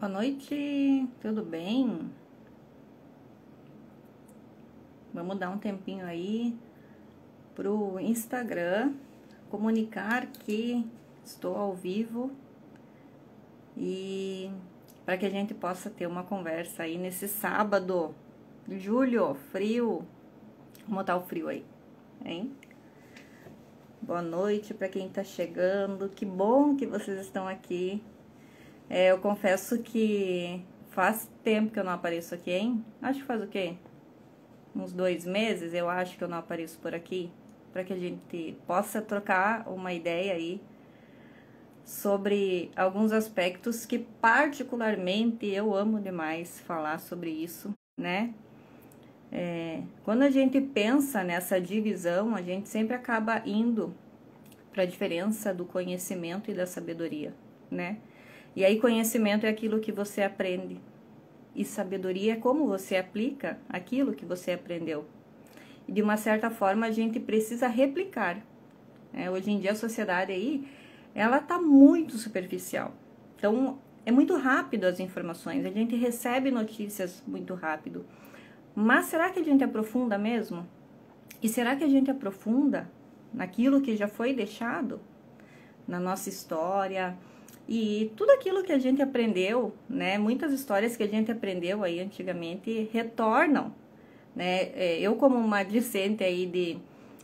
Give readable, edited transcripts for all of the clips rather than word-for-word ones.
Boa noite, tudo bem? Vamos dar um tempinho aí pro Instagram comunicar que estou ao vivo e para que a gente possa ter uma conversa aí nesse sábado. Julho, frio. Como tá o frio aí, hein? Boa noite para quem tá chegando. Que bom que vocês estão aqui. Eu confesso que faz tempo que eu não apareço aqui, hein? Acho que faz o quê? Uns 2 meses, eu acho que eu não apareço por aqui, para que a gente possa trocar uma ideia aí sobre alguns aspectos que particularmente eu amo demais falar sobre isso, né? Quando a gente pensa nessa divisão, a gente sempre acaba indo para a diferença do conhecimento e da sabedoria, né? E aí conhecimento é aquilo que você aprende e sabedoria é como você aplica aquilo que você aprendeu. E de uma certa forma a gente precisa replicar. Hoje em dia a sociedade aí, ela tá muito superficial. Então é muito rápido as informações, a gente recebe notícias muito rápido. Mas será que a gente aprofunda mesmo? E será que a gente aprofunda naquilo que já foi deixado? Na nossa história? E tudo aquilo que a gente aprendeu, né? Muitas histórias que a gente aprendeu aí antigamente retornam, né? Eu como uma discente aí de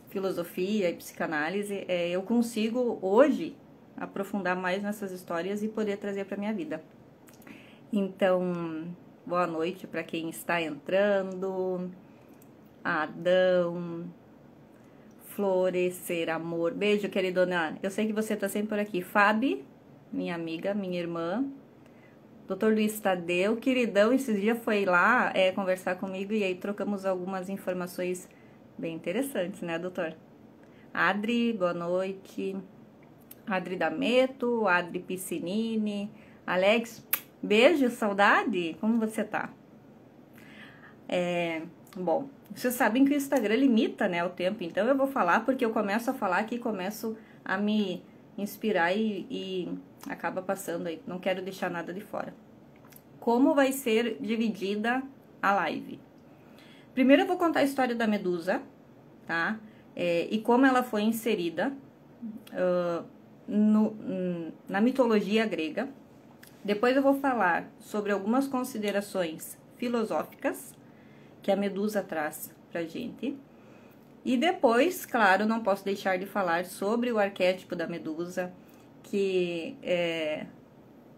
filosofia e psicanálise, eu consigo hoje aprofundar mais nessas histórias e poder trazer para minha vida. Então, boa noite para quem está entrando. Adão, florescer, amor. Beijo, queridona. Eu sei que você tá sempre por aqui. Fabi, minha amiga, minha irmã. Dr. Luiz Tadeu, queridão, esses dias foi lá conversar comigo e aí trocamos algumas informações bem interessantes, né, doutor? Adri, boa noite. Adri Dameto, Adri Piscinini. Alex, beijo, saudade. Como você tá? Bom, vocês sabem que o Instagram limita, né, o tempo, então eu vou falar porque eu começo a falar aqui, começo a me inspirar e acaba passando aí, não quero deixar nada de fora. Como vai ser dividida a live? Primeiro eu vou contar a história da Medusa, tá? E como ela foi inserida na mitologia grega. Depois eu vou falar sobre algumas considerações filosóficas que a Medusa traz pra gente. E depois, claro, não posso deixar de falar sobre o arquétipo da Medusa, que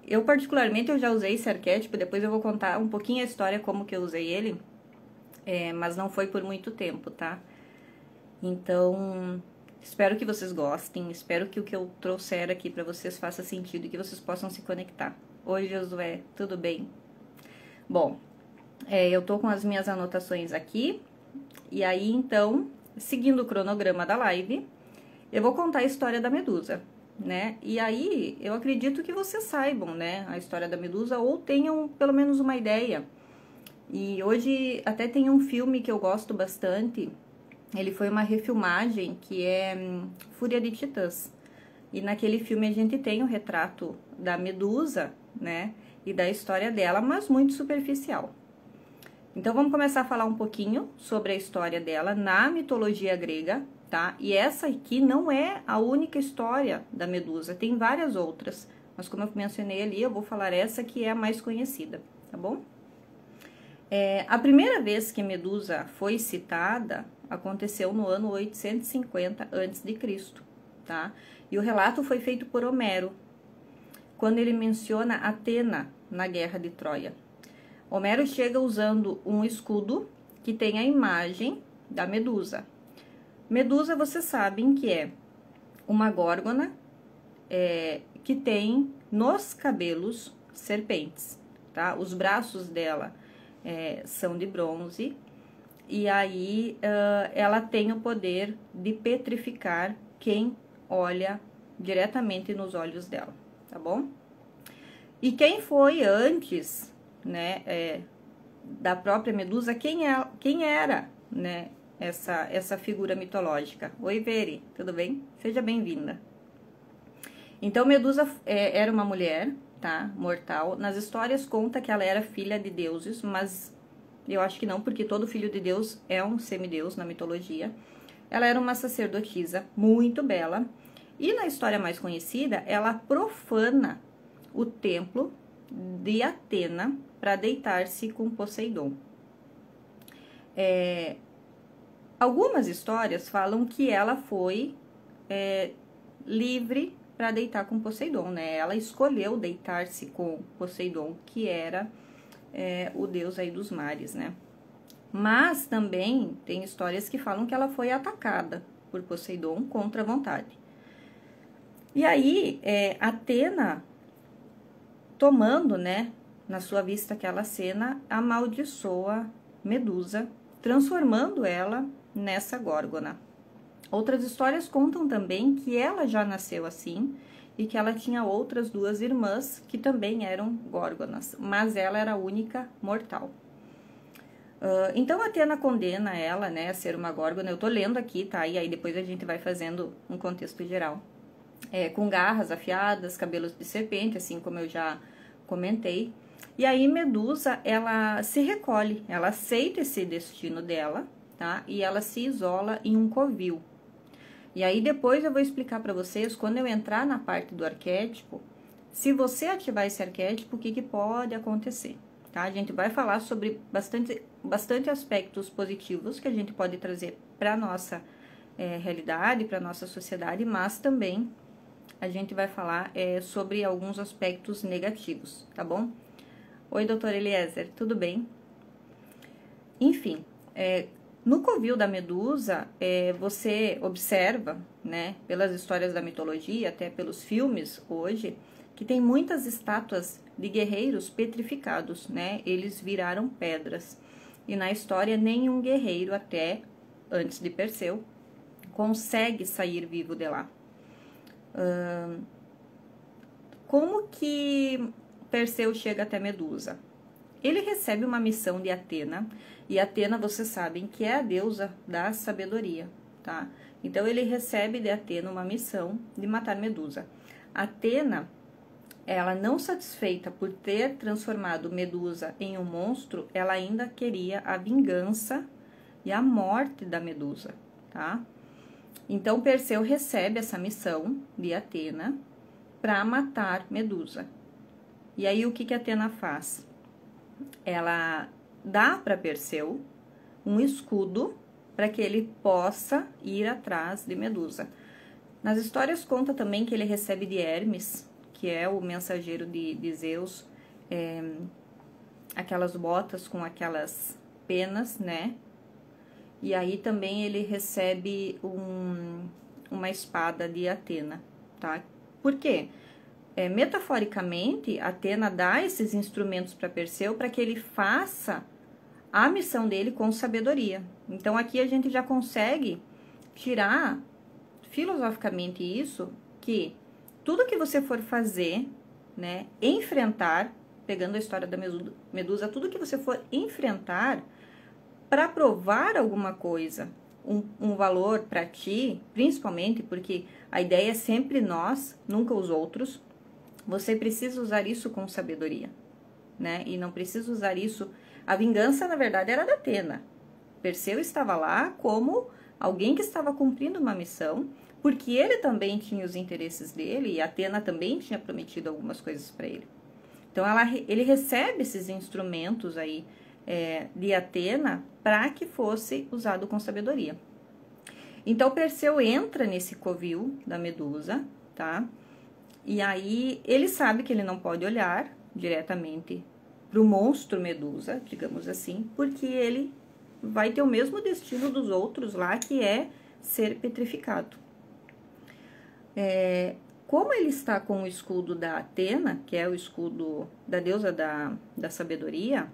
eu particularmente eu já usei esse arquétipo, depois eu vou contar um pouquinho a história como que eu usei ele, mas não foi por muito tempo, tá? Então, espero que vocês gostem, espero que o que eu trouxer aqui pra vocês faça sentido e que vocês possam se conectar. Oi, Josué, tudo bem? Bom, eu tô com as minhas anotações aqui, e aí, então, seguindo o cronograma da live, eu vou contar a história da Medusa, né? E aí, eu acredito que vocês saibam, né, a história da Medusa, ou tenham pelo menos uma ideia. E hoje até tem um filme que eu gosto bastante, ele foi uma refilmagem, que é Fúria de Titãs. E naquele filme a gente tem o retrato da Medusa, né, e da história dela, mas muito superficial. Então, vamos começar a falar um pouquinho sobre a história dela na mitologia grega, tá? E essa aqui não é a única história da Medusa, tem várias outras. Mas como eu mencionei ali, eu vou falar essa que é a mais conhecida, tá bom? A primeira vez que Medusa foi citada aconteceu no ano 850 a.C., tá? E o relato foi feito por Homero, quando ele menciona Atena na Guerra de Troia. Homero chega usando um escudo que tem a imagem da Medusa. Medusa, vocês sabem que é uma górgona que tem nos cabelos serpentes, tá? Os braços dela são de bronze e aí ela tem o poder de petrificar quem olha diretamente nos olhos dela, tá bom? E quem foi antes, né, da própria Medusa, quem era, né, essa figura mitológica? Oi, Veri, tudo bem? Seja bem-vinda. Então, Medusa era uma mulher, tá? Mortal. Nas histórias conta que ela era filha de deuses, mas eu acho que não, porque todo filho de Deus é um semideus na mitologia. Ela era uma sacerdotisa muito bela. E na história mais conhecida, ela profana o templo de Atena para deitar-se com Poseidon. Algumas histórias falam que ela foi livre para deitar com Poseidon, né? Ela escolheu deitar-se com Poseidon, que era o deus aí dos mares, né? Mas também tem histórias que falam que ela foi atacada por Poseidon contra a vontade. E aí, Atena, tomando, né, na sua vista aquela cena, amaldiçoa Medusa, transformando ela nessa górgona. Outras histórias contam também que ela já nasceu assim e que ela tinha outras 2 irmãs que também eram górgonas, mas ela era a única mortal. Então, Atena condena ela, né, a ser uma górgona. Eu tô lendo aqui, tá? E aí depois a gente vai fazendo um contexto geral. Com garras afiadas, cabelos de serpente, assim como eu já comentei. E aí Medusa, ela se recolhe, ela aceita esse destino dela, tá? E ela se isola em um covil. E aí depois eu vou explicar para vocês, quando eu entrar na parte do arquétipo, se você ativar esse arquétipo, o que pode acontecer, tá? A gente vai falar sobre bastante aspectos positivos que a gente pode trazer para nossa realidade, para nossa sociedade, mas também a gente vai falar sobre alguns aspectos negativos, tá bom? Oi, doutor Eliezer, tudo bem? Enfim, no covil da Medusa, você observa, né, pelas histórias da mitologia, até pelos filmes hoje, que tem muitas estátuas de guerreiros petrificados, né? Eles viraram pedras. E na história, nenhum guerreiro, até antes de Perseu, consegue sair vivo de lá. Como que Perseu chega até Medusa? Ele recebe uma missão de Atena, e Atena, vocês sabem, que é a deusa da sabedoria, tá? Então, ele recebe de Atena uma missão de matar Medusa. Atena, ela não satisfeita por ter transformado Medusa em um monstro, ela ainda queria a vingança e a morte da Medusa, tá? Então, Perseu recebe essa missão de Atena para matar Medusa. E aí, o que Atena faz? Ela dá para Perseu um escudo para que ele possa ir atrás de Medusa. Nas histórias conta também que ele recebe de Hermes, que é o mensageiro de Zeus, aquelas botas com aquelas penas, né? E aí também ele recebe uma espada de Atena, tá? Por quê? Metaforicamente, Atena dá esses instrumentos para Perseu para que ele faça a missão dele com sabedoria. Então, aqui a gente já consegue tirar filosoficamente isso, que tudo que você for fazer, né, enfrentar, pegando a história da Medusa, tudo que você for enfrentar para provar alguma coisa, um valor para ti, principalmente porque a ideia é sempre nós, nunca os outros, você precisa usar isso com sabedoria, né? E não precisa usar isso... A vingança, na verdade, era da Atena. Perseu estava lá como alguém que estava cumprindo uma missão, porque ele também tinha os interesses dele e Atena também tinha prometido algumas coisas para ele. Então, ele recebe esses instrumentos aí de Atena para que fosse usado com sabedoria. Então, Perseu entra nesse covil da Medusa, tá? E aí, ele sabe que ele não pode olhar diretamente para o monstro Medusa, digamos assim, porque ele vai ter o mesmo destino dos outros lá, que é ser petrificado. Como ele está com o escudo da Atena, que é o escudo da deusa da sabedoria,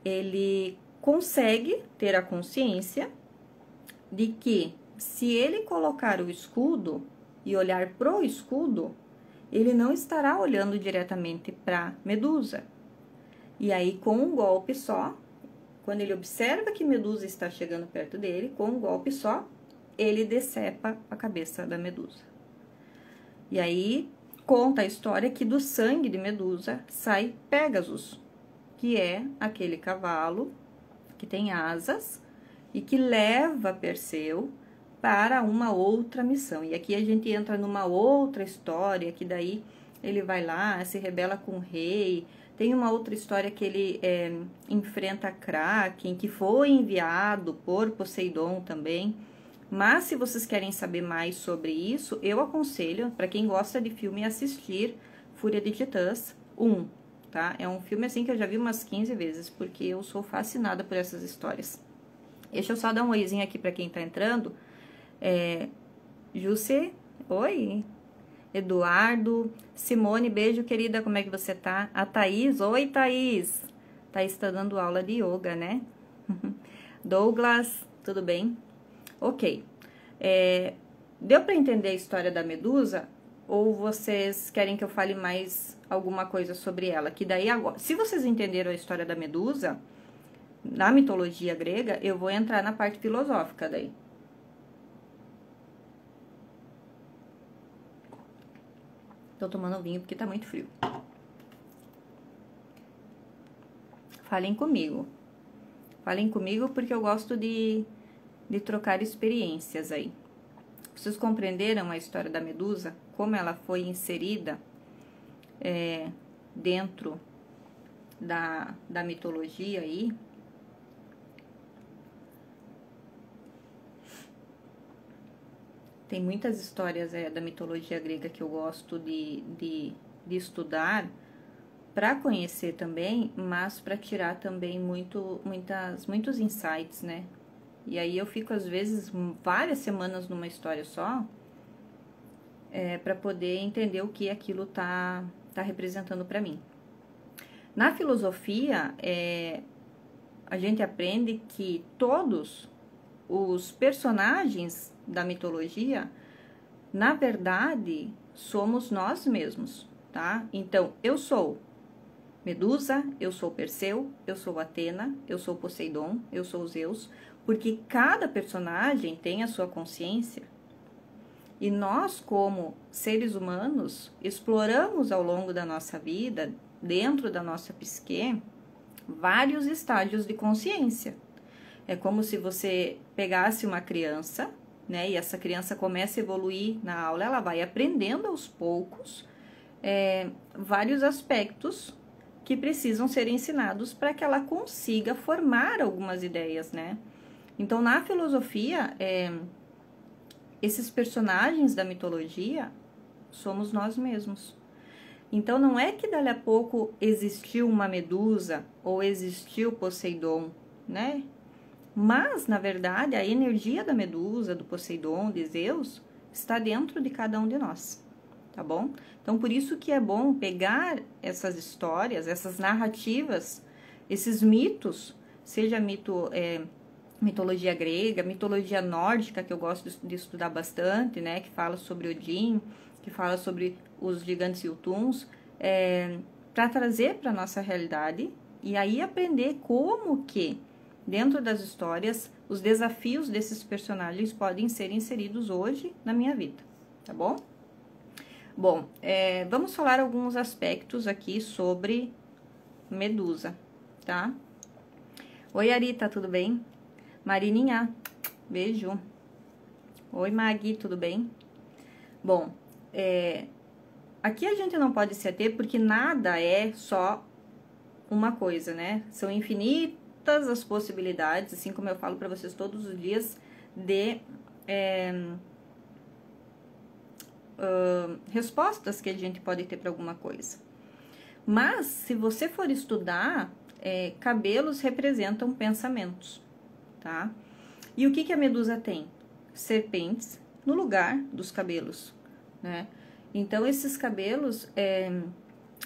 ele consegue ter a consciência de que se ele colocar o escudo e olhar pro escudo, ele não estará olhando diretamente para Medusa. E aí, com um golpe só, quando ele observa que Medusa está chegando perto dele, com um golpe só, ele decepa a cabeça da Medusa. E aí, conta a história que do sangue de Medusa sai Pégasus, que é aquele cavalo que tem asas e que leva Perseu para uma outra missão. E aqui a gente entra numa outra história, que daí ele vai lá, se rebela com o rei. Tem uma outra história que ele enfrenta Kraken, que foi enviado por Poseidon também. Mas se vocês querem saber mais sobre isso, eu aconselho, para quem gosta de filme, assistir Fúria de Titãs 1, tá? É um filme assim que eu já vi umas 15 vezes, porque eu sou fascinada por essas histórias. Deixa eu só dar um oizinho aqui para quem tá entrando. Jússi, oi. Eduardo, Simone, beijo, querida, como é que você tá? A Thaís, oi, Thaís. Thaís tá dando aula de yoga, né? Douglas, tudo bem? Ok. Deu para entender a história da Medusa? Ou vocês querem que eu fale mais alguma coisa sobre ela? Que daí agora, se vocês entenderam a história da Medusa, na mitologia grega, eu vou entrar na parte filosófica daí. Tô tomando vinho porque tá muito frio. Falem comigo. Falem comigo porque eu gosto de trocar experiências aí. Vocês compreenderam a história da Medusa? Como ela foi inserida dentro da mitologia aí? Tem muitas histórias da mitologia grega que eu gosto de estudar para conhecer também, mas para tirar também muitos insights, né? E aí eu fico, às vezes, várias semanas numa história só, para poder entender o que aquilo tá representando para mim. Na filosofia, a gente aprende que todos os personagens da mitologia, na verdade, somos nós mesmos, tá? Então, eu sou Medusa, eu sou Perseu, eu sou Atena, eu sou Poseidon, eu sou Zeus, porque cada personagem tem a sua consciência e nós, como seres humanos, exploramos ao longo da nossa vida, dentro da nossa psique, vários estágios de consciência. É como se você pegasse uma criança, né, e essa criança começa a evoluir na aula, ela vai aprendendo aos poucos vários aspectos que precisam ser ensinados para que ela consiga formar algumas ideias, né? Então, na filosofia, esses personagens da mitologia somos nós mesmos. Então, não é que dali a pouco existiu uma Medusa ou existiu Poseidon, né? Mas, na verdade, a energia da Medusa, do Poseidon, de Zeus, está dentro de cada um de nós, tá bom? Então, por isso que é bom pegar essas histórias, essas narrativas, esses mitos, seja mitologia grega, mitologia nórdica, que eu gosto de estudar bastante, né? Que fala sobre Odin, que fala sobre os gigantes e Jotuns, para trazer para a nossa realidade e aí aprender como que, dentro das histórias, os desafios desses personagens podem ser inseridos hoje na minha vida, tá bom? Bom, vamos falar alguns aspectos aqui sobre Medusa, tá? Oi, Arita, tudo bem? Marininha, beijo. Oi, Magui, tudo bem? Bom, aqui a gente não pode se ater porque nada é só uma coisa, né? São infinitas as possibilidades, assim como eu falo para vocês todos os dias, de respostas que a gente pode ter para alguma coisa. Mas, se você for estudar, cabelos representam pensamentos, tá? E o que a Medusa tem? Serpentes no lugar dos cabelos, né? Então, esses cabelos,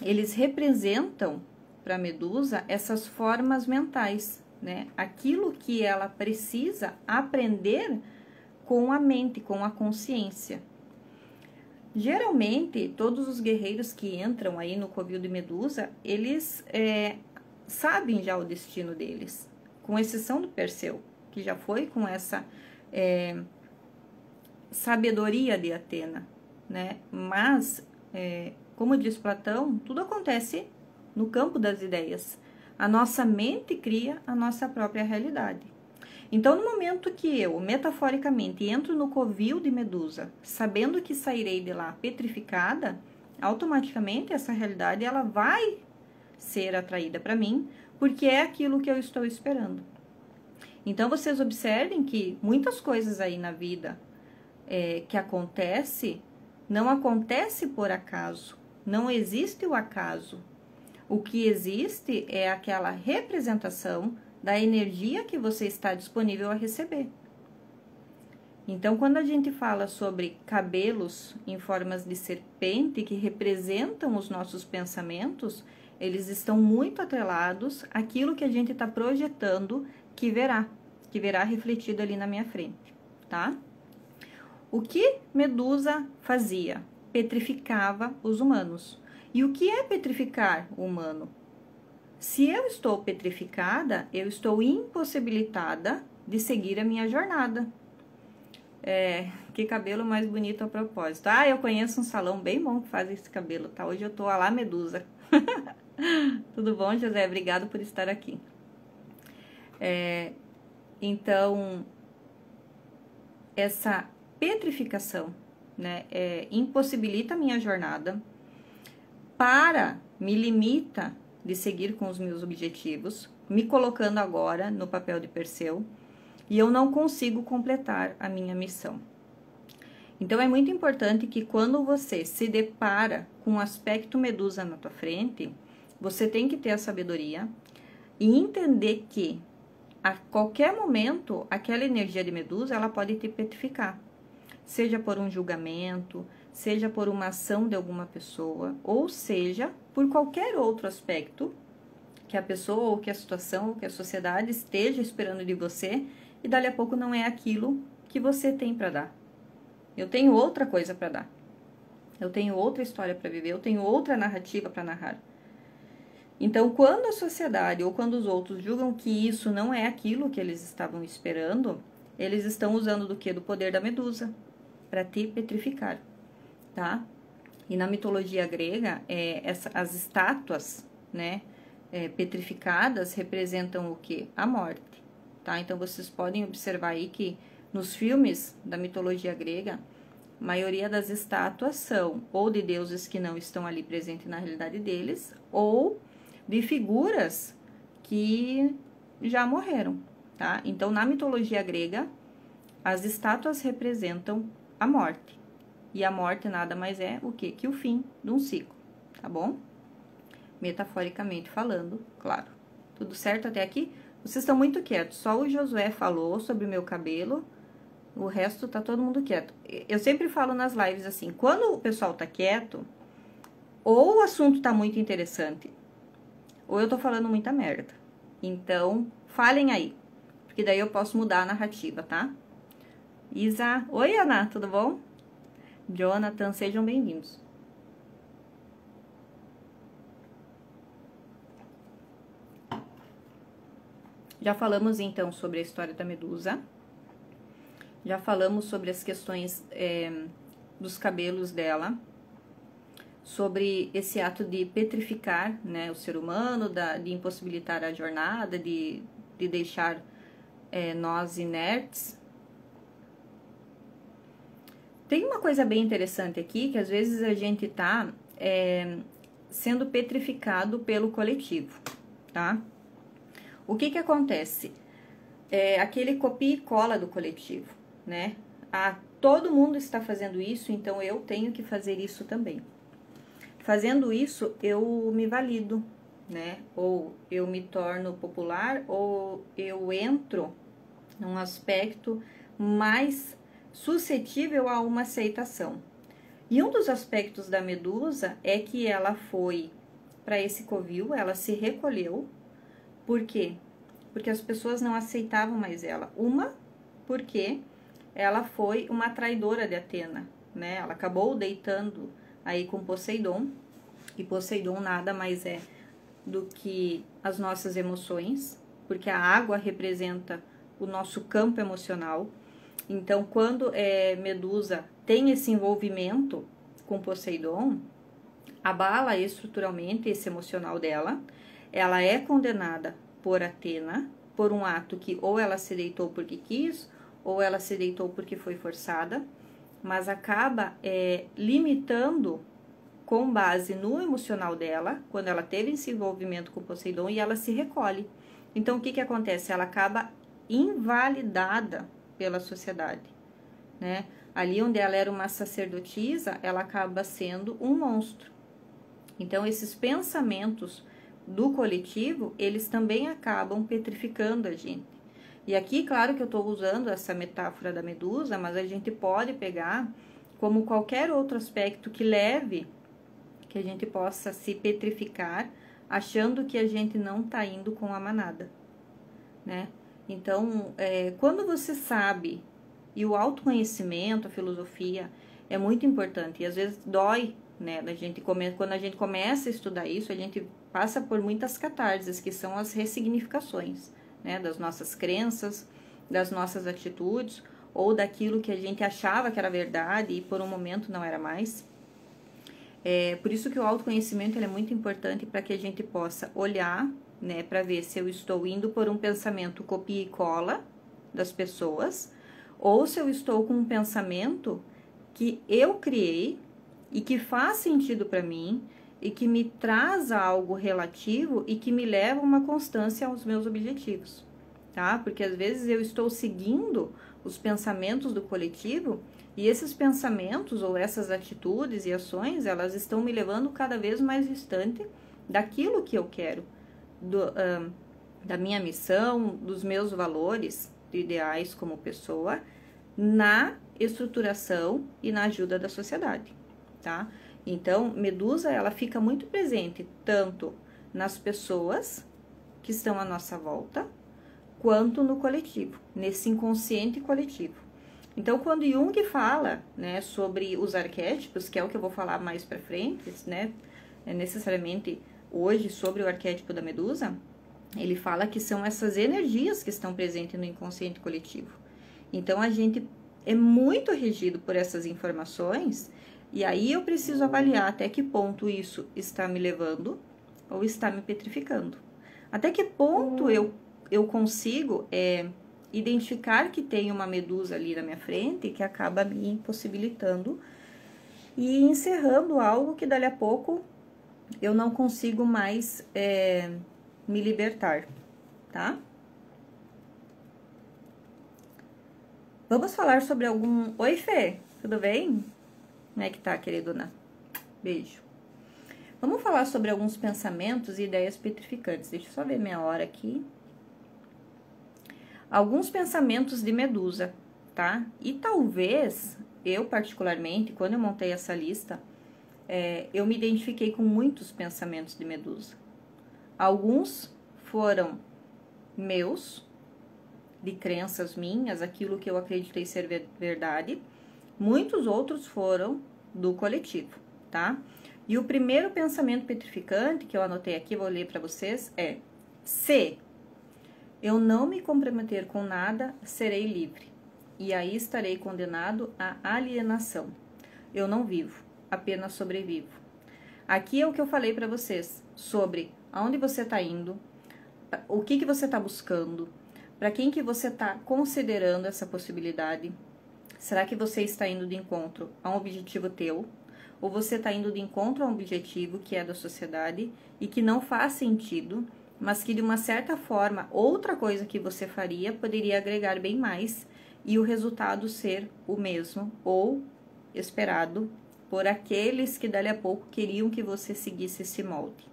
eles representam para a Medusa essas formas mentais, né? Aquilo que ela precisa aprender com a mente, com a consciência. Geralmente, todos os guerreiros que entram aí no covil de Medusa, eles sabem já o destino deles, com exceção do Perseu, que já foi com essa sabedoria de Atena, né? Mas como diz Platão, tudo acontece no campo das ideias. A nossa mente cria a nossa própria realidade. Então, no momento que eu, metaforicamente, entro no covil de Medusa, sabendo que sairei de lá petrificada, automaticamente essa realidade ela vai ser atraída para mim, porque é aquilo que eu estou esperando. Então, vocês observem que muitas coisas aí na vida que acontece, não acontece por acaso. Não existe o acaso. O que existe é aquela representação da energia que você está disponível a receber. Então, quando a gente fala sobre cabelos em formas de serpente que representam os nossos pensamentos, eles estão muito atrelados àquilo que a gente está projetando que verá refletido ali na minha frente, tá? O que Medusa fazia? Petrificava os humanos. E o que é petrificar o humano? Se eu estou petrificada, eu estou impossibilitada de seguir a minha jornada. Que cabelo mais bonito a propósito. Eu conheço um salão bem bom que faz esse cabelo, tá? Hoje eu tô a lá Medusa. Tudo bom, José? Obrigado por estar aqui. Então, essa petrificação, né, impossibilita a minha jornada, me limita de seguir com os meus objetivos, me colocando agora no papel de Perseu, e eu não consigo completar a minha missão. Então, é muito importante que quando você se depara com um aspecto Medusa na tua frente, você tem que ter a sabedoria e entender que a qualquer momento, aquela energia de Medusa, ela pode te petrificar. Seja por um julgamento, seja por uma ação de alguma pessoa, ou seja, por qualquer outro aspecto que a pessoa, ou que a situação, ou que a sociedade esteja esperando de você, e dali a pouco não é aquilo que você tem para dar. Eu tenho outra coisa para dar. Eu tenho outra história para viver, eu tenho outra narrativa para narrar. Então, quando a sociedade ou quando os outros julgam que isso não é aquilo que eles estavam esperando, eles estão usando do quê? Do poder da Medusa para te petrificar, tá? E na mitologia grega, as estátuas, né, petrificadas representam o quê? A morte, tá? Então, vocês podem observar aí que nos filmes da mitologia grega, a maioria das estátuas são ou de deuses que não estão ali presentes na realidade deles, ou de figuras que já morreram, tá? Então, na mitologia grega, as estátuas representam a morte. E a morte nada mais é o quê? Que o fim de um ciclo, tá bom? Metaforicamente falando, claro. Tudo certo até aqui? Vocês estão muito quietos. Só o Josué falou sobre o meu cabelo. O resto tá todo mundo quieto. Eu sempre falo nas lives assim, quando o pessoal tá quieto, ou o assunto tá muito interessante, ou eu tô falando muita merda. Então, falem aí, porque daí eu posso mudar a narrativa, tá? Isa, oi Ana, tudo bom? Jonathan, sejam bem-vindos. Já falamos então sobre a história da Medusa. Já falamos sobre as questões dos cabelos dela, sobre esse ato de petrificar, né, o ser humano, de impossibilitar a jornada, de deixar nós inertes. Tem uma coisa bem interessante aqui, que às vezes a gente tá sendo petrificado pelo coletivo, tá? O que acontece? Aquele copia e cola do coletivo, né? Todo mundo está fazendo isso, então eu tenho que fazer isso também. Fazendo isso, eu me valido, né? Ou eu me torno popular, ou eu entro num aspecto mais suscetível a uma aceitação. E um dos aspectos da Medusa é que ela foi para esse covil, ela se recolheu. Por quê? Porque as pessoas não aceitavam mais ela. Porque ela foi uma traidora de Atena, né? Ela acabou deitando aí com Poseidon, e Poseidon nada mais é do que as nossas emoções, porque a água representa o nosso campo emocional. Então, quando Medusa tem esse envolvimento com Poseidon, abala estruturalmente esse emocional dela. Ela é condenada por Atena, por um ato que ou ela se deitou porque quis, ou ela se deitou porque foi forçada, mas acaba limitando com base no emocional dela, quando ela teve esse envolvimento com Poseidon, e ela se recolhe. Então, o que acontece? Ela acaba invalidada pela sociedade, né? Ali onde ela era uma sacerdotisa, ela acaba sendo um monstro. Então, esses pensamentos do coletivo, eles também acabam petrificando a gente. E aqui, claro que eu estou usando essa metáfora da medusa, mas a gente pode pegar como qualquer outro aspecto que leve que a gente possa se petrificar, achando que a gente não está indo com a manada, né? Então, quando você sabe, e o autoconhecimento, a filosofia, é muito importante, e às vezes dói, né? Quando a gente começa a estudar isso, a gente passa por muitas catarses, que são as ressignificações, né? Das nossas crenças, das nossas atitudes, ou daquilo que a gente achava que era verdade e por um momento não era mais. Por isso que o autoconhecimento ele é muito importante para que a gente possa olhar, né, para ver se eu estou indo por um pensamento copia e cola das pessoas, ou se eu estou com um pensamento que eu criei e que faz sentido para mim e que me traz algo relativo e que me leva a uma constância aos meus objetivos, tá? Porque às vezes eu estou seguindo os pensamentos do coletivo e esses pensamentos ou essas atitudes e ações, elas estão me levando cada vez mais distante daquilo que eu quero, da minha missão, dos meus valores ideais como pessoa, na estruturação e na ajuda da sociedade, tá? Então, Medusa, ela fica muito presente tanto nas pessoas que estão à nossa volta, quanto no coletivo, nesse inconsciente coletivo. Então, quando Jung fala, né, sobre os arquétipos, que é o que eu vou falar mais pra frente, né, necessariamente hoje sobre o arquétipo da Medusa, ele fala que são essas energias que estão presentes no inconsciente coletivo. Então, a gente é muito regido por essas informações, e aí eu preciso avaliar até que ponto isso está me levando ou está me petrificando. Até que ponto eu consigo identificar que tem uma medusa ali na minha frente que acaba me impossibilitando e encerrando algo que dali a pouco eu não consigo mais me libertar, tá? Vamos falar sobre algum... Oi, Fê, tudo bem? Como é que tá, queridona? Beijo. Vamos falar sobre alguns pensamentos e ideias petrificantes. Deixa eu só ver minha hora aqui. Alguns pensamentos de Medusa, tá? E talvez, eu particularmente, quando eu montei essa lista, eu me identifiquei com muitos pensamentos de Medusa. Alguns foram meus, de crenças minhas, aquilo que eu acreditei ser verdade. Muitos outros foram do coletivo, tá? E o primeiro pensamento petrificante que eu anotei aqui, vou ler para vocês, é: se eu não me comprometer com nada, serei livre, e aí estarei condenado à alienação. Eu não vivo, apenas sobrevivo. Aqui é o que eu falei para vocês sobre aonde você está indo, o que você está buscando, para quem que você está considerando essa possibilidade. Será que você está indo de encontro a um objetivo teu? Ou você está indo de encontro a um objetivo que é da sociedade e que não faz sentido, mas que de uma certa forma, outra coisa que você faria poderia agregar bem mais e o resultado ser o mesmo ou esperado por aqueles que dali a pouco queriam que você seguisse esse molde,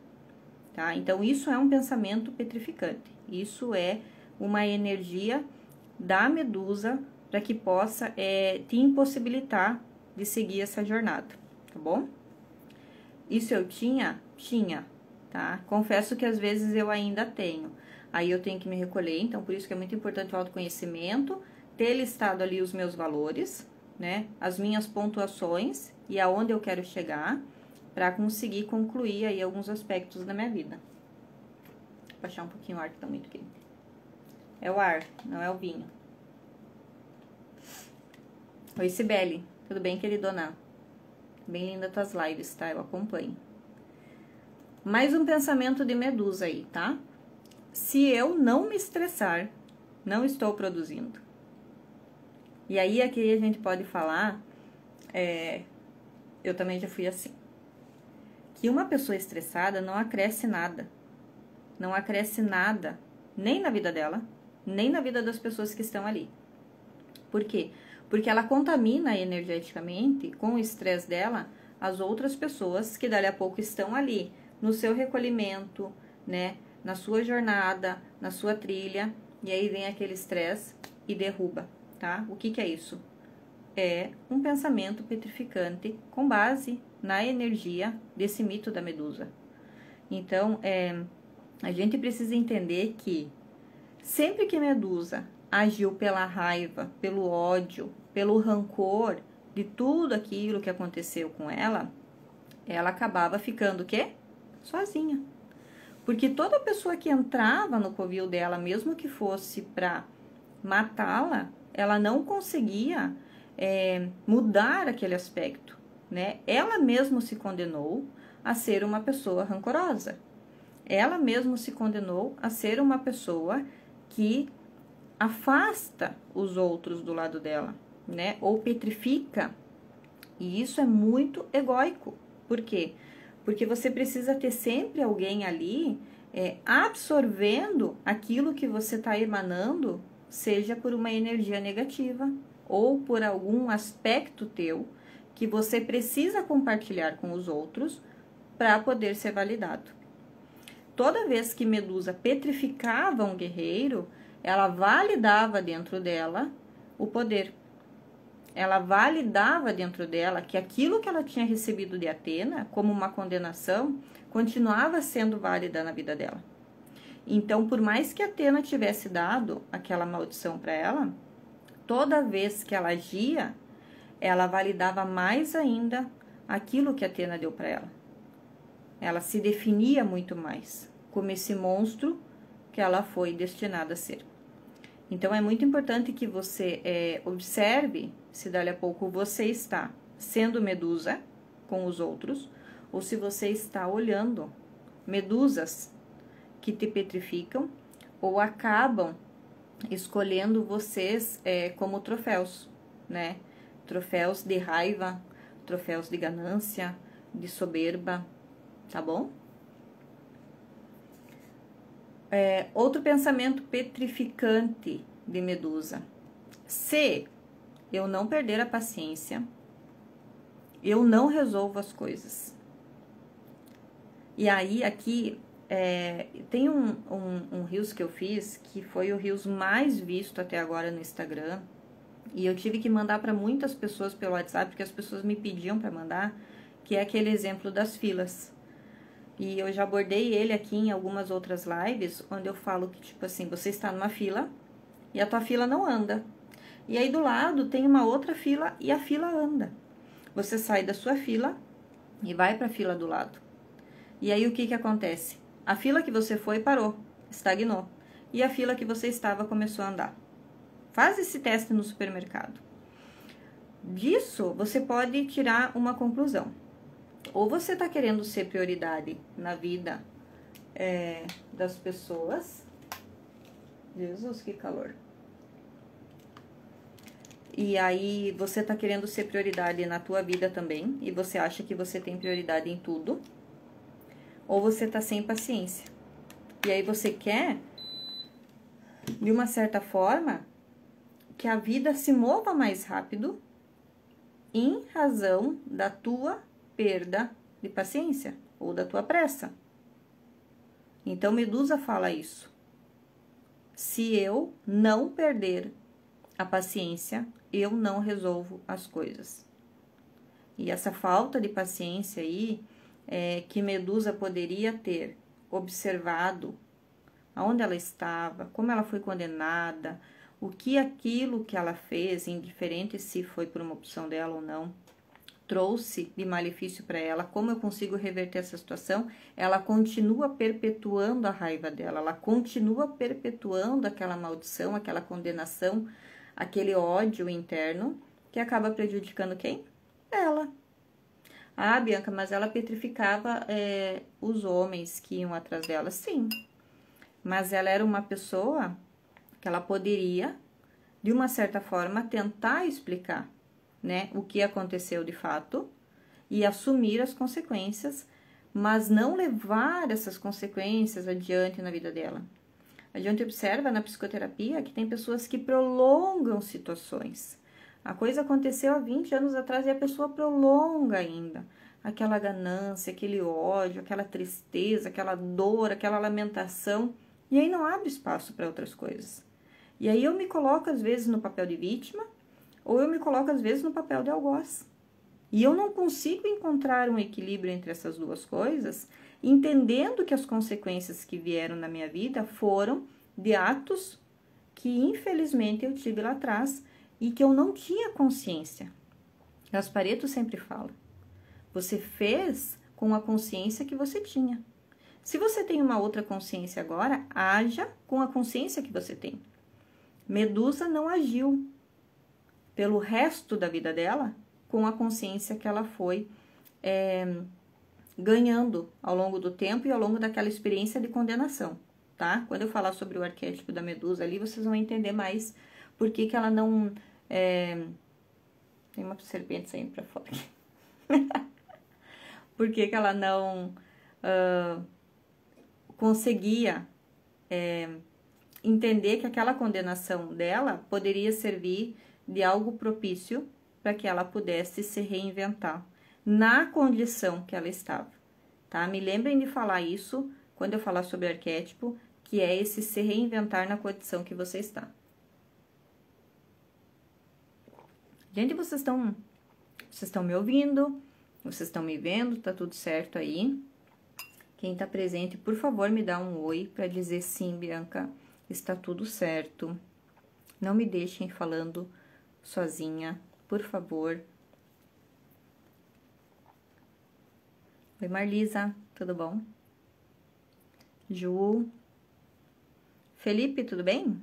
tá? Então, isso é um pensamento petrificante. Isso é uma energia da Medusa para que possa te impossibilitar de seguir essa jornada, tá bom? Isso eu tinha, tá? Confesso que às vezes eu ainda tenho. Aí eu tenho que me recolher, então por isso que é muito importante o autoconhecimento, ter listado ali os meus valores, né? As minhas pontuações e aonde eu quero chegar para conseguir concluir aí alguns aspectos da minha vida. Vou baixar um pouquinho o ar que tá muito quente. É o ar, não é o vinho. Oi, Cibele. Tudo bem, queridona? Bem linda tuas lives, tá? Eu acompanho. Mais um pensamento de Medusa aí, tá? Se eu não me estressar, não estou produzindo. E aí aqui a gente pode falar, eu também já fui assim, que uma pessoa estressada não acresce nada. Não acresce nada, nem na vida dela, nem na vida das pessoas que estão ali. Por quê? Porque ela contamina energeticamente, com o estresse dela, as outras pessoas que dali a pouco estão ali, no seu recolhimento, né? Na sua jornada, na sua trilha, e aí vem aquele estresse e derruba, tá? O que que é isso? É um pensamento petrificante com base na energia desse mito da Medusa. Então, a gente precisa entender que sempre que Medusa agiu pela raiva, pelo ódio, pelo rancor de tudo aquilo que aconteceu com ela, ela acabava ficando o quê? Sozinha. Porque toda pessoa que entrava no covil dela, mesmo que fosse para matá-la, ela não conseguia mudar aquele aspecto, né? Ela mesma se condenou a ser uma pessoa rancorosa. Ela mesma se condenou a ser uma pessoa que afasta os outros do lado dela, né? Ou petrifica. E isso é muito egóico. Por quê? Porque você precisa ter sempre alguém ali absorvendo aquilo que você está emanando, seja por uma energia negativa ou por algum aspecto teu que você precisa compartilhar com os outros para poder ser validado. Toda vez que Medusa petrificava um guerreiro, ela validava dentro dela o poder. Ela validava dentro dela que aquilo que ela tinha recebido de Atena, como uma condenação, continuava sendo válida na vida dela. Então, por mais que Atena tivesse dado aquela maldição para ela, toda vez que ela agia, ela validava mais ainda aquilo que Atena deu para ela. Ela se definia muito mais como esse monstro que ela foi destinada a ser. Então, é muito importante que você observe se dali a pouco você está sendo Medusa com os outros ou se você está olhando medusas que te petrificam ou acabam escolhendo vocês como troféus, né? Troféus de raiva, troféus de ganância, de soberba, tá bom? Outro pensamento petrificante de Medusa. Se eu não perder a paciência, eu não resolvo as coisas. E aí, aqui, tem um Reels que eu fiz, que foi o Reels mais visto até agora no Instagram. E eu tive que mandar para muitas pessoas pelo WhatsApp, porque as pessoas me pediam para mandar, que é aquele exemplo das filas. E eu já abordei ele aqui em algumas outras lives, onde eu falo que, tipo assim, você está numa fila e a tua fila não anda. E aí do lado tem uma outra fila e a fila anda. Você sai da sua fila e vai para a fila do lado. E aí o que acontece? A fila que você foi parou, estagnou. E a fila que você estava começou a andar. Faz esse teste no supermercado. Disso você pode tirar uma conclusão. Ou você está querendo ser prioridade na vida das pessoas. Jesus, que calor. E aí você está querendo ser prioridade na tua vida também. E você acha que você tem prioridade em tudo. Ou você está sem paciência. E aí você quer, de uma certa forma, que a vida se mova mais rápido em razão da tua perda de paciência ou da tua pressa. Então, Medusa fala isso. Se eu não perder a paciência, eu não resolvo as coisas. E essa falta de paciência aí, que Medusa poderia ter observado aonde ela estava, como ela foi condenada, o que aquilo que ela fez, indiferente se foi por uma opção dela ou não, trouxe de malefício para ela, como eu consigo reverter essa situação, ela continua perpetuando a raiva dela, ela continua perpetuando aquela maldição, aquela condenação, aquele ódio interno, que acaba prejudicando quem? Ela. Ah, Bianca, mas ela petrificava os homens que iam atrás dela. Sim, mas ela era uma pessoa que ela poderia, de uma certa forma, tentar explicar, né, o que aconteceu de fato e assumir as consequências, mas não levar essas consequências adiante na vida dela. A gente observa na psicoterapia que tem pessoas que prolongam situações. A coisa aconteceu há 20 anos atrás e a pessoa prolonga ainda. Aquela ganância, aquele ódio, aquela tristeza, aquela dor, aquela lamentação. E aí não abre espaço para outras coisas. E aí eu me coloco às vezes no papel de vítima, ou eu me coloco às vezes no papel de algoz. E eu não consigo encontrar um equilíbrio entre essas duas coisas, entendendo que as consequências que vieram na minha vida foram de atos que infelizmente eu tive lá atrás e que eu não tinha consciência. Gasparetto sempre fala: você fez com a consciência que você tinha. Se você tem uma outra consciência agora, haja com a consciência que você tem. Medusa não agiu pelo resto da vida dela com a consciência que ela foi ganhando ao longo do tempo e ao longo daquela experiência de condenação, tá? Quando eu falar sobre o arquétipo da Medusa ali, vocês vão entender mais por que ela não... Tem uma serpente saindo pra fora aqui. Por que ela não conseguia entender que aquela condenação dela poderia servir de algo propício para que ela pudesse se reinventar na condição que ela estava, tá? Me lembrem de falar isso quando eu falar sobre arquétipo, que é esse se reinventar na condição que você está. Gente, vocês estão me ouvindo? Vocês estão me vendo? Tá tudo certo aí? Quem tá presente, por favor, me dá um oi para dizer sim, Bianca, está tudo certo. Não me deixem falando sozinha, por favor. Oi, Marlisa, tudo bom? Ju. Felipe, tudo bem?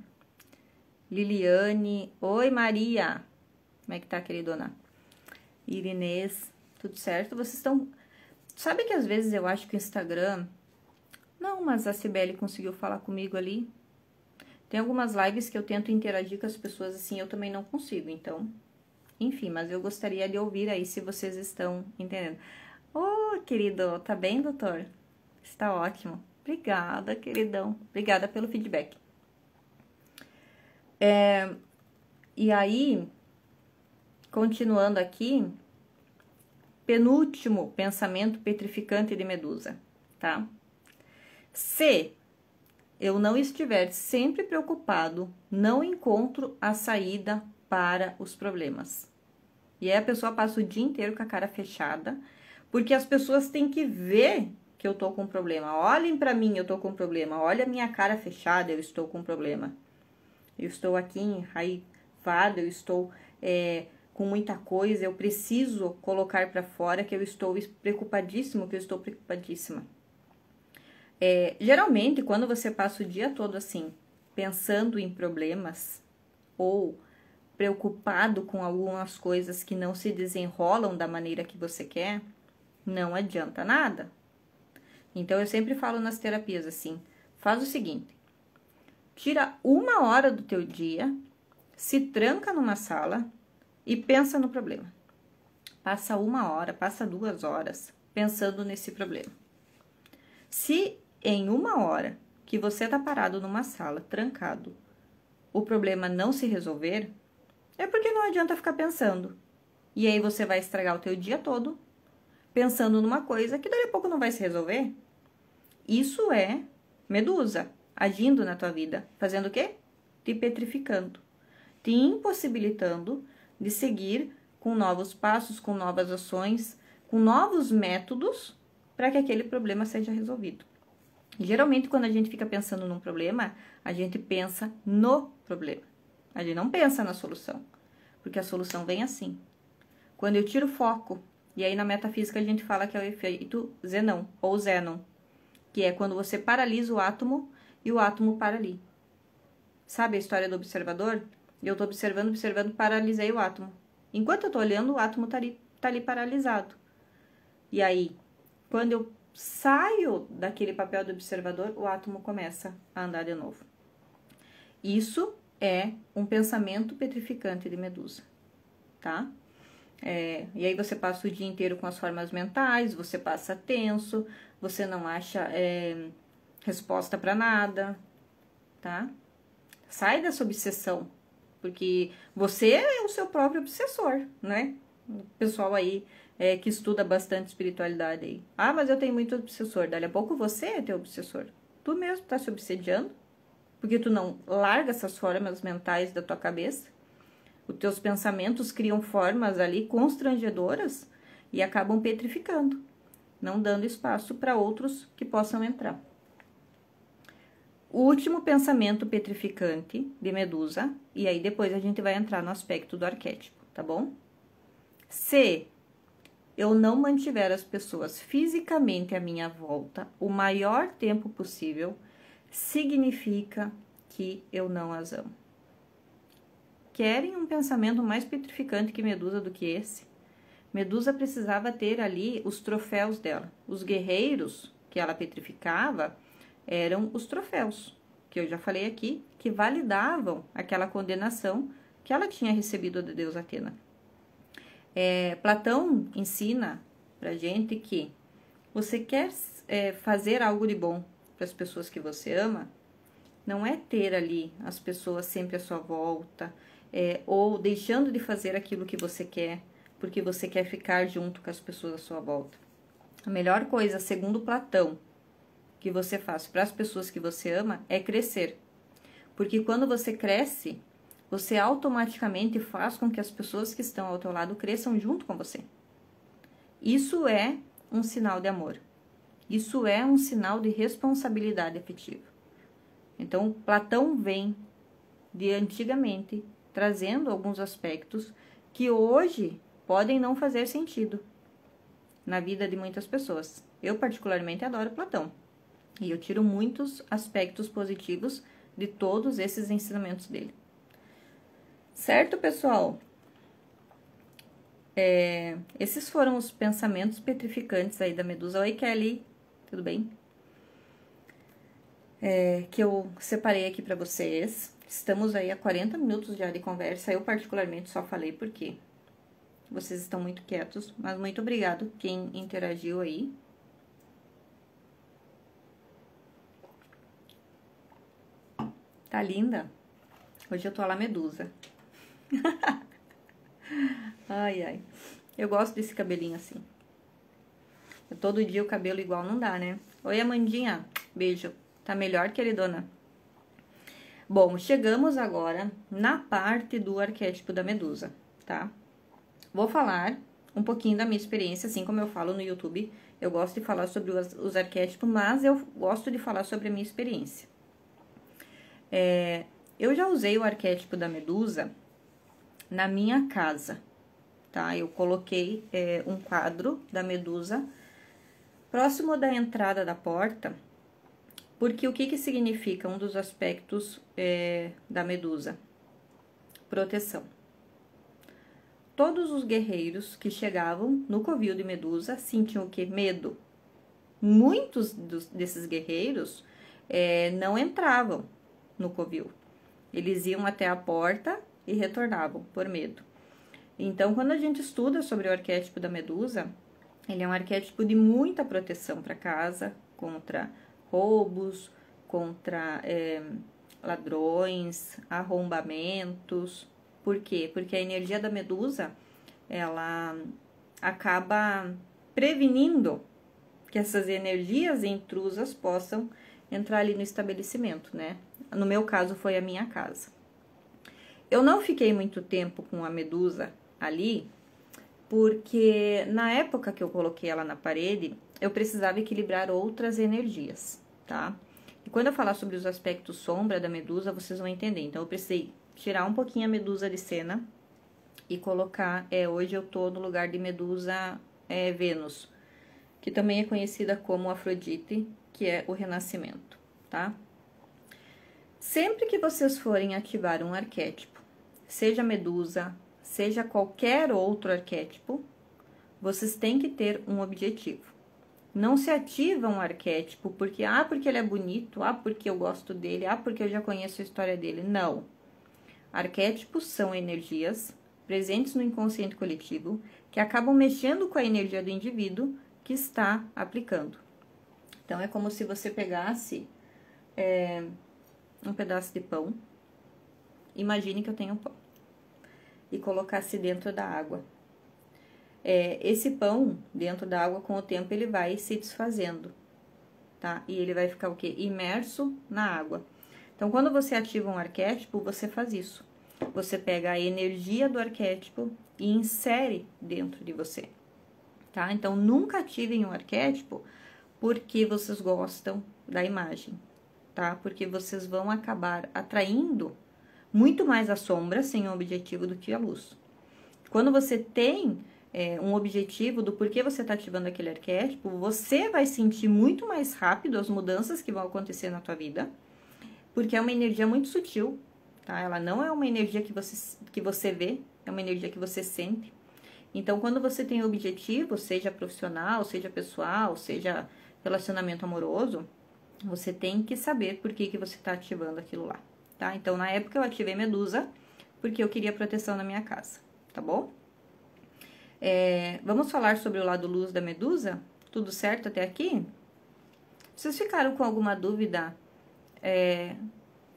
Liliane. Oi, Maria. Como é que tá, queridona? Irinês, tudo certo? Vocês estão... Sabe que às vezes eu acho que o Instagram... Não, mas a Cibele conseguiu falar comigo ali. Tem algumas lives que eu tento interagir com as pessoas assim, eu também não consigo, então... Enfim, mas eu gostaria de ouvir aí se vocês estão entendendo. Ô, querido, tá bem, doutor? Está ótimo. Obrigada, queridão. Obrigada pelo feedback. E aí, continuando aqui, penúltimo pensamento petrificante de Medusa, tá? Se eu não estiver sempre preocupado, não encontro a saída para os problemas. E aí a pessoa passa o dia inteiro com a cara fechada, porque as pessoas têm que ver que eu tô com problema. Olhem pra mim, eu tô com problema. Olha a minha cara fechada, eu estou com problema. Eu estou aqui enraivada, eu estou com muita coisa, eu preciso colocar pra fora que eu estou preocupadíssimo, que eu estou preocupadíssima. Geralmente, quando você passa o dia todo assim, pensando em problemas, ou preocupado com algumas coisas que não se desenrolam da maneira que você quer, não adianta nada. Então, eu sempre falo nas terapias assim, faz o seguinte, tira 1 hora do teu dia, se tranca numa sala e pensa no problema. Passa 1 hora, passa 2 horas pensando nesse problema. Se em 1 hora que você tá parado numa sala, trancado, o problema não se resolver, é porque não adianta ficar pensando. E aí você vai estragar o teu dia todo pensando numa coisa que daqui a pouco não vai se resolver. Isso é Medusa agindo na tua vida. Fazendo o quê? Te petrificando. Te impossibilitando de seguir com novos passos, com novas ações, com novos métodos para que aquele problema seja resolvido. Geralmente, quando a gente fica pensando num problema, a gente pensa no problema. A gente não pensa na solução, porque a solução vem assim. Quando eu tiro o foco, e aí na metafísica a gente fala que é o efeito Zenão, ou Zenon, que é quando você paralisa o átomo e o átomo para ali. Sabe a história do observador? Eu tô observando, paralisei o átomo. Enquanto eu tô olhando, o átomo tá ali paralisado. E aí, quando eu saio daquele papel do observador, o átomo começa a andar de novo. Isso é um pensamento petrificante de Medusa, tá? E aí você passa o dia inteiro com as formas mentais, você passa tenso, você não acha resposta para nada, tá? Sai dessa obsessão, porque você é o seu próprio obsessor, né? O pessoal aí que estuda bastante espiritualidade aí. Ah, mas eu tenho muito obsessor. Dali a pouco você é teu obsessor. Tu mesmo tá se obsediando, porque tu não larga essas formas mentais da tua cabeça. Os teus pensamentos criam formas ali constrangedoras e acabam petrificando, não dando espaço para outros que possam entrar. O último pensamento petrificante de Medusa, e aí depois a gente vai entrar no aspecto do arquétipo, tá bom? Se eu não mantiver as pessoas fisicamente à minha volta o maior tempo possível, significa que eu não as amo. Querem um pensamento mais petrificante que Medusa do que esse? Medusa precisava ter ali os troféus dela. Os guerreiros que ela petrificava eram os troféus, que eu já falei aqui, que validavam aquela condenação que ela tinha recebido da deusa Atena. Platão ensina pra gente que você quer fazer algo de bom para as pessoas que você ama, não é ter ali as pessoas sempre à sua volta, ou deixando de fazer aquilo que você quer, porque você quer ficar junto com as pessoas à sua volta. A melhor coisa, segundo Platão, que você faz para as pessoas que você ama é crescer. Porque quando você cresce, você automaticamente faz com que as pessoas que estão ao teu lado cresçam junto com você. Isso é um sinal de amor. Isso é um sinal de responsabilidade afetiva. Então, Platão vem de antigamente trazendo alguns aspectos que hoje podem não fazer sentido na vida de muitas pessoas. Eu particularmente adoro Platão e eu tiro muitos aspectos positivos de todos esses ensinamentos dele. Certo, pessoal? Esses foram os pensamentos petrificantes aí da Medusa. Oi, Kelly, tudo bem? Que eu separei aqui para vocês. Estamos aí a 40 minutos já de conversa. Eu particularmente só falei porque vocês estão muito quietos, mas muito obrigado quem interagiu aí. Tá linda? Hoje eu tô lá Medusa. Ai, ai. Eu gosto desse cabelinho assim. Todo dia o cabelo igual não dá, né? Oi, Amandinha. Beijo. Tá melhor, queridona? Bom, chegamos agora na parte do arquétipo da Medusa, tá? Vou falar um pouquinho da minha experiência, assim como eu falo no YouTube. Eu gosto de falar sobre os arquétipos, mas eu gosto de falar sobre a minha experiência. Eu já usei o arquétipo da Medusa na minha casa, tá? Eu coloquei um quadro da Medusa próximo da entrada da porta, porque o que significa um dos aspectos da Medusa? Proteção. Todos os guerreiros que chegavam no covil de Medusa sentiam o quê? Medo. Muitos desses guerreiros não entravam no covil. Eles iam até a porta e retornavam por medo. Então, quando a gente estuda sobre o arquétipo da Medusa, ele é um arquétipo de muita proteção para casa, contra roubos, contra ladrões, arrombamentos. Por quê? Porque a energia da Medusa, ela acaba prevenindo que essas energias intrusas possam entrar ali no estabelecimento, né? No meu caso, foi a minha casa. Eu não fiquei muito tempo com a Medusa ali, porque na época que eu coloquei ela na parede, eu precisava equilibrar outras energias, tá? E quando eu falar sobre os aspectos sombra da Medusa, vocês vão entender. Então, eu precisei tirar um pouquinho a Medusa de cena e colocar... hoje eu tô no lugar de Medusa Vênus, que também é conhecida como Afrodite, que é o renascimento, tá? Sempre que vocês forem ativar um arquétipo, seja Medusa, seja qualquer outro arquétipo, vocês têm que ter um objetivo. Não se ativa um arquétipo porque ele é bonito, porque eu gosto dele, porque eu já conheço a história dele. Não. Arquétipos são energias presentes no inconsciente coletivo que acabam mexendo com a energia do indivíduo que está aplicando. Então, é como se você pegasse um pedaço de pão, imagine que eu tenho um pão, e colocasse dentro da água. Esse pão, dentro da água, com o tempo, ele vai se desfazendo, tá? E ele vai ficar o quê? Imerso na água. Então, quando você ativa um arquétipo, você faz isso. Você pega a energia do arquétipo e insere dentro de você, tá? Então, nunca ativem um arquétipo porque vocês gostam da imagem, tá? Porque vocês vão acabar atraindo muito mais a sombra sem um objetivo do que a luz. Quando você tem um objetivo do porquê você está ativando aquele arquétipo, você vai sentir muito mais rápido as mudanças que vão acontecer na tua vida, porque é uma energia muito sutil, tá? Ela não é uma energia que você vê, é uma energia que você sente. Então, quando você tem objetivo, seja profissional, seja pessoal, seja relacionamento amoroso, você tem que saber por que você está ativando aquilo lá, tá? Então, na época eu ativei Medusa porque eu queria proteção na minha casa, tá bom? Vamos falar sobre o lado luz da Medusa? Tudo certo até aqui? Vocês ficaram com alguma dúvida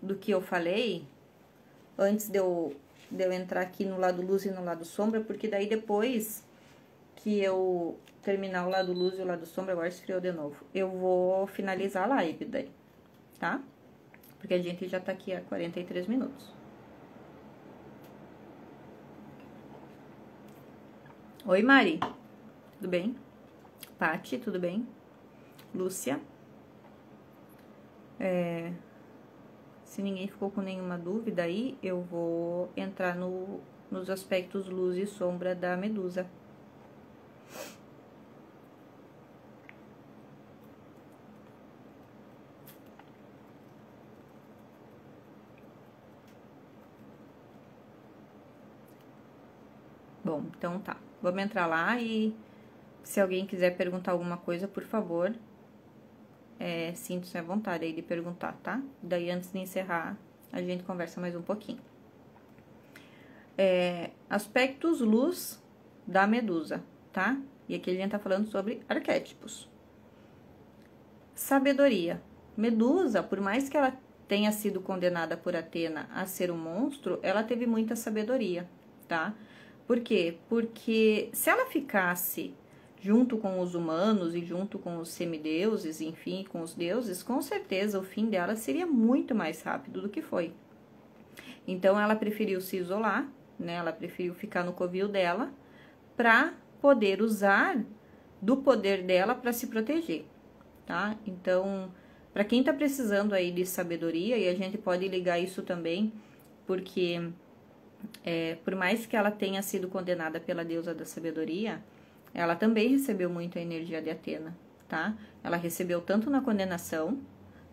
do que eu falei antes de eu entrar aqui no lado luz e no lado sombra? Porque daí depois que eu terminar o lado luz e o lado sombra, agora esfriou de novo, eu vou finalizar a live daí, tá? Porque a gente já tá aqui há 43 minutos. Oi, Mari. Tudo bem? Pati, tudo bem? Lúcia. Se ninguém ficou com nenhuma dúvida aí, eu vou entrar nos aspectos luz e sombra da Medusa. Bom, então tá. Vamos entrar lá e se alguém quiser perguntar alguma coisa, por favor, sinta-se à vontade aí de perguntar, tá? Daí, antes de encerrar, a gente conversa mais um pouquinho. Aspectos luz da Medusa, tá? E aqui a gente tá falando sobre arquétipos. Sabedoria. Medusa, por mais que ela tenha sido condenada por Atena a ser um monstro, ela teve muita sabedoria, tá? Por quê? Porque se ela ficasse junto com os humanos e junto com os semideuses, enfim, com os deuses, com certeza o fim dela seria muito mais rápido do que foi. Então, ela preferiu se isolar, né? Ela preferiu ficar no covil dela para poder usar do poder dela para se proteger, tá? Então, para quem tá precisando aí de sabedoria, e a gente pode ligar isso também, porque por mais que ela tenha sido condenada pela deusa da sabedoria, ela também recebeu muito a energia de Atena, tá? Ela recebeu tanto na condenação,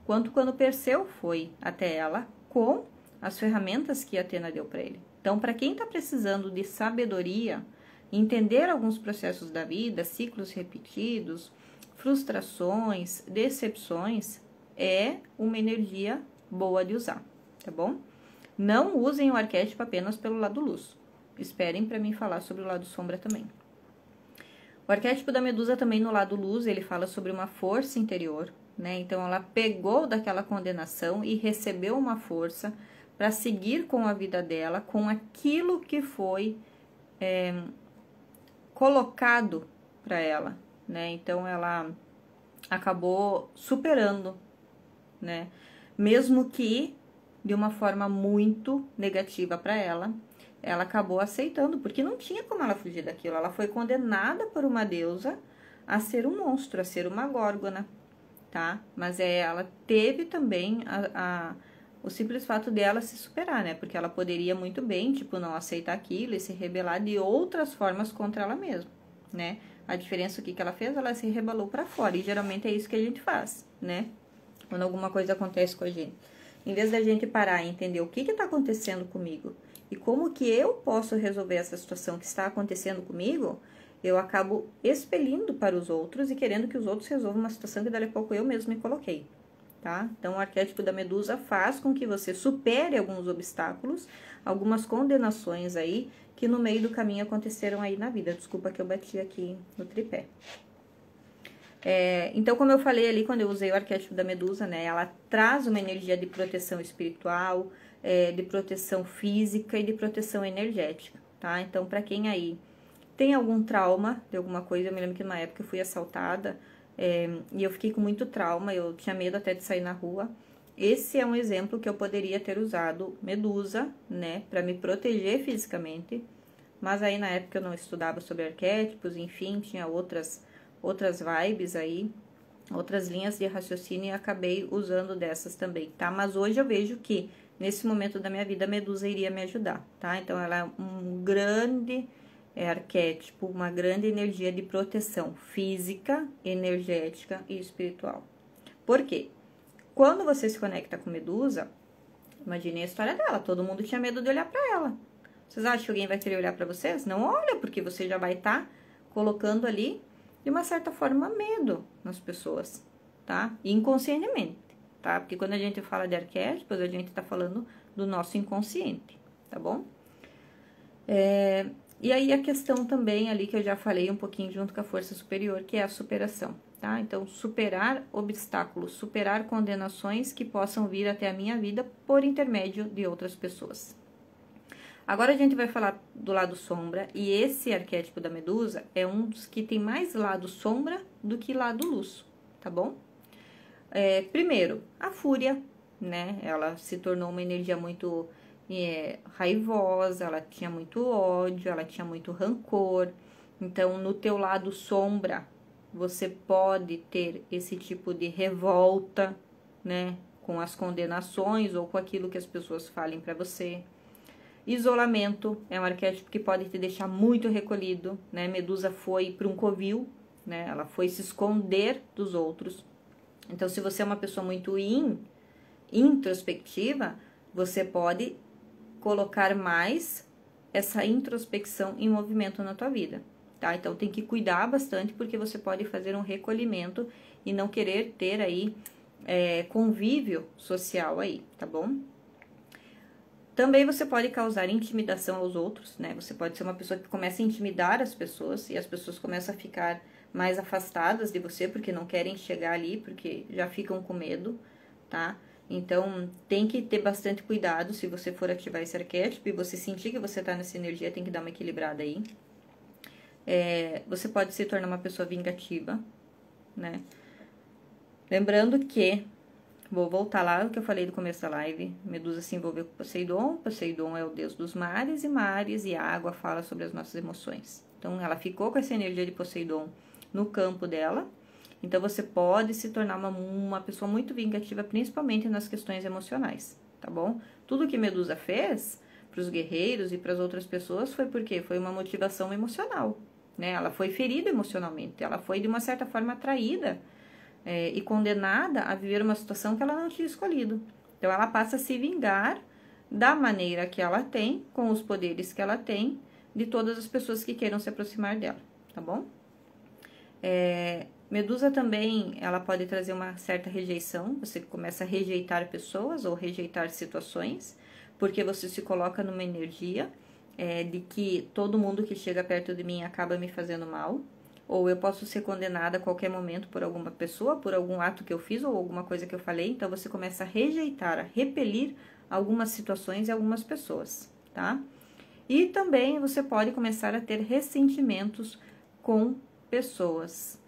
quanto quando Perseu foi até ela com as ferramentas que Atena deu para ele. Então, para quem está precisando de sabedoria, entender alguns processos da vida, ciclos repetidos, frustrações, decepções, é uma energia boa de usar, tá bom? Não usem o arquétipo apenas pelo lado luz. Esperem para mim falar sobre o lado sombra também. O arquétipo da Medusa também no lado luz, ele fala sobre uma força interior, né? Então, ela pegou daquela condenação e recebeu uma força para seguir com a vida dela, com aquilo que foi colocado para ela, né? Então, ela acabou superando, né? Mesmo que de uma forma muito negativa para ela, ela acabou aceitando, porque não tinha como ela fugir daquilo. Ela foi condenada por uma deusa a ser um monstro, a ser uma górgona, tá? Mas ela teve também o simples fato dela se superar, né? Porque ela poderia muito bem, tipo, não aceitar aquilo e se rebelar de outras formas contra ela mesma, né? A diferença, o que ela fez? Ela se rebelou para fora, e geralmente é isso que a gente faz, né? Quando alguma coisa acontece com a gente. Em vez da gente parar e entender o que está acontecendo comigo e como que eu posso resolver essa situação que está acontecendo comigo, eu acabo expelindo para os outros e querendo que os outros resolvam uma situação que dali a pouco eu mesmo me coloquei, tá? Então, o arquétipo da medusa faz com que você supere alguns obstáculos, algumas condenações aí, que no meio do caminho aconteceram aí na vida. Desculpa que eu bati aqui no tripé. Então, como eu falei ali, quando eu usei o arquétipo da medusa, né? Ela traz uma energia de proteção espiritual, de proteção física e de proteção energética, tá? Então, pra quem aí tem algum trauma de alguma coisa, eu me lembro que numa época eu fui assaltada, e eu fiquei com muito trauma, eu tinha medo até de sair na rua. Esse é um exemplo que eu poderia ter usado medusa, né, pra me proteger fisicamente, mas aí na época eu não estudava sobre arquétipos, enfim, tinha outras vibes aí, outras linhas de raciocínio e acabei usando dessas também, tá? Mas hoje eu vejo que nesse momento da minha vida a medusa iria me ajudar, tá? Então ela é um grande arquétipo, uma grande energia de proteção física, energética e espiritual. Por quê? Quando você se conecta com medusa, imagine a história dela, todo mundo tinha medo de olhar pra ela. Vocês acham que alguém vai querer olhar pra vocês? Não olha, porque você já vai estar colocando ali, de uma certa forma, medo nas pessoas, tá? Inconscientemente, tá? Porque quando a gente fala de arquétipos, a gente tá falando do nosso inconsciente, tá bom? E aí a questão também ali que eu já falei um pouquinho junto com a força superior, que é a superação, tá? Então, superar obstáculos, superar condenações que possam vir até a minha vida por intermédio de outras pessoas. Agora a gente vai falar do lado sombra, e esse arquétipo da medusa é um dos que tem mais lado sombra do que lado luz, tá bom? Primeiro, a fúria, né? Ela se tornou uma energia muito raivosa, ela tinha muito ódio, ela tinha muito rancor. Então, no teu lado sombra, você pode ter esse tipo de revolta, né? Com as condenações ou com aquilo que as pessoas falem pra você. Isolamento é um arquétipo que pode te deixar muito recolhido, né? Medusa foi para um covil, né? Ela foi se esconder dos outros. Então, se você é uma pessoa muito introspectiva, você pode colocar mais essa introspecção em movimento na tua vida, tá? Então, tem que cuidar bastante, porque você pode fazer um recolhimento e não querer ter aí convívio social aí, tá bom? Também você pode causar intimidação aos outros, né? Você pode ser uma pessoa que começa a intimidar as pessoas e as pessoas começam a ficar mais afastadas de você porque não querem chegar ali, porque já ficam com medo, tá? Então, tem que ter bastante cuidado se você for ativar esse arquétipo e você sentir que você tá nessa energia, tem que dar uma equilibrada aí. Você pode se tornar uma pessoa vingativa, né? Lembrando que vou voltar lá o que eu falei do começo da live. Medusa se envolveu com Poseidon. Poseidon é o deus dos mares e a água fala sobre as nossas emoções. Então, ela ficou com essa energia de Poseidon no campo dela. Então, você pode se tornar uma pessoa muito vingativa, principalmente nas questões emocionais, tá bom? Tudo que Medusa fez para os guerreiros e para as outras pessoas foi porque foi uma motivação emocional, né? Ela foi ferida emocionalmente, ela foi, de uma certa forma, atraída e condenada a viver uma situação que ela não tinha escolhido. Então, ela passa a se vingar da maneira que ela tem, com os poderes que ela tem, de todas as pessoas que queiram se aproximar dela, tá bom? Medusa também, ela pode trazer uma certa rejeição, você começa a rejeitar pessoas ou rejeitar situações, porque você se coloca numa energia de que todo mundo que chega perto de mim acaba me fazendo mal, ou eu posso ser condenada a qualquer momento por alguma pessoa, por algum ato que eu fiz ou alguma coisa que eu falei. Então, você começa a rejeitar, a repelir algumas situações e algumas pessoas, tá? E também você pode começar a ter ressentimentos com pessoas,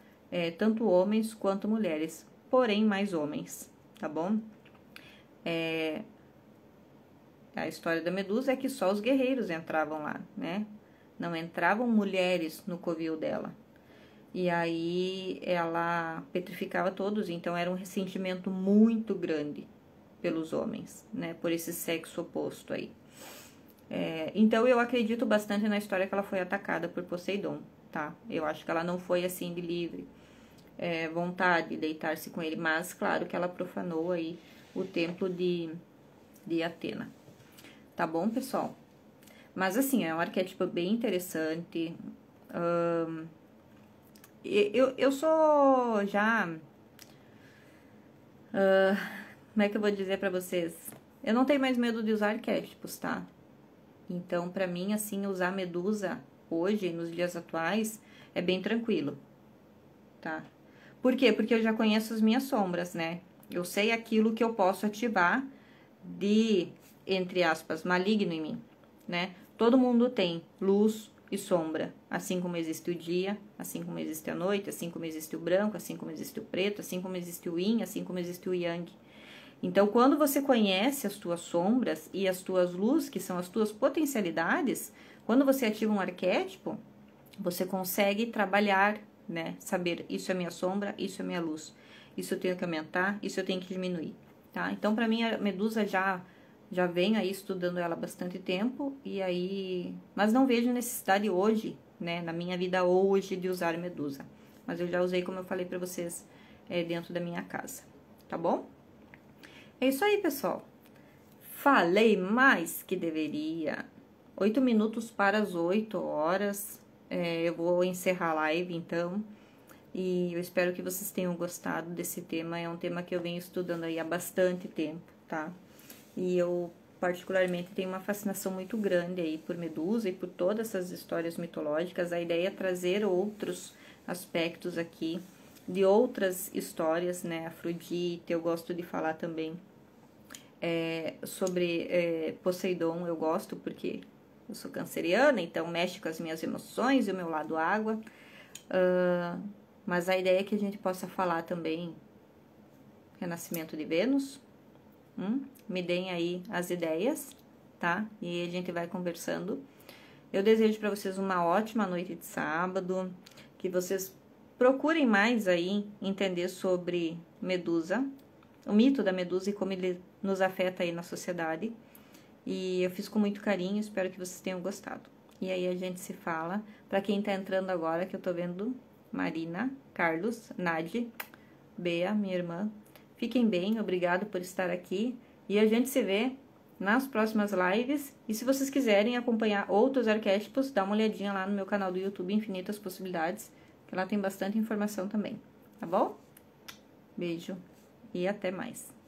tanto homens quanto mulheres, porém mais homens, tá bom? A história da Medusa é que só os guerreiros entravam lá, né? Não entravam mulheres no covil dela. E aí ela petrificava todos, então era um ressentimento muito grande pelos homens, né? Por esse sexo oposto aí. Então eu acredito bastante na história que ela foi atacada por Poseidon, tá? Eu acho que ela não foi assim de livre vontade de deitar-se com ele, mas claro que ela profanou aí o templo de Atena. Tá bom, pessoal? Mas assim, é um arquétipo bem interessante. Eu sou já... como é que eu vou dizer pra vocês? Eu não tenho mais medo de usar arquétipos, tá? Então, pra mim, assim, usar Medusa hoje, nos dias atuais, é bem tranquilo, tá? Por quê? Porque eu já conheço as minhas sombras, né? Eu sei aquilo que eu posso ativar de, entre aspas, maligno em mim, né? Todo mundo tem luz e sombra, assim como existe o dia, assim como existe a noite, assim como existe o branco, assim como existe o preto, assim como existe o yin, assim como existe o yang. Então, quando você conhece as tuas sombras e as tuas luzes, que são as tuas potencialidades, quando você ativa um arquétipo, você consegue trabalhar, né? Saber, isso é minha sombra, isso é minha luz. Isso eu tenho que aumentar, isso eu tenho que diminuir, tá? Então, pra mim, a Medusa já venho aí estudando ela há bastante tempo, e aí... Mas não vejo necessidade hoje, né? Na minha vida hoje, de usar Medusa. Mas eu já usei, como eu falei pra vocês, dentro da minha casa, tá bom? É isso aí, pessoal. Falei mais que deveria. 8 minutos para as 8 horas. Eu vou encerrar a live, então. E eu espero que vocês tenham gostado desse tema. É um tema que eu venho estudando aí há bastante tempo, tá? E eu, particularmente, tenho uma fascinação muito grande aí por Medusa e por todas essas histórias mitológicas. A ideia é trazer outros aspectos aqui de outras histórias, né? Afrodite, eu gosto de falar também sobre Poseidon, eu gosto porque eu sou canceriana, então mexe com as minhas emoções e o meu lado água. Mas a ideia é que a gente possa falar também renascimento de Vênus. Me deem aí as ideias, tá? E a gente vai conversando. Eu desejo para vocês uma ótima noite de sábado, que vocês procurem mais aí entender sobre Medusa, o mito da Medusa e como ele nos afeta aí na sociedade. E eu fiz com muito carinho, espero que vocês tenham gostado. E aí a gente se fala. Para quem tá entrando agora, que eu tô vendo Marina, Carlos, Nadi, Bea, minha irmã. Fiquem bem, obrigado por estar aqui. E a gente se vê nas próximas lives. E se vocês quiserem acompanhar outros arquétipos, dá uma olhadinha lá no meu canal do YouTube, Infinitas Possibilidades, que lá tem bastante informação também. Tá bom? Beijo e até mais.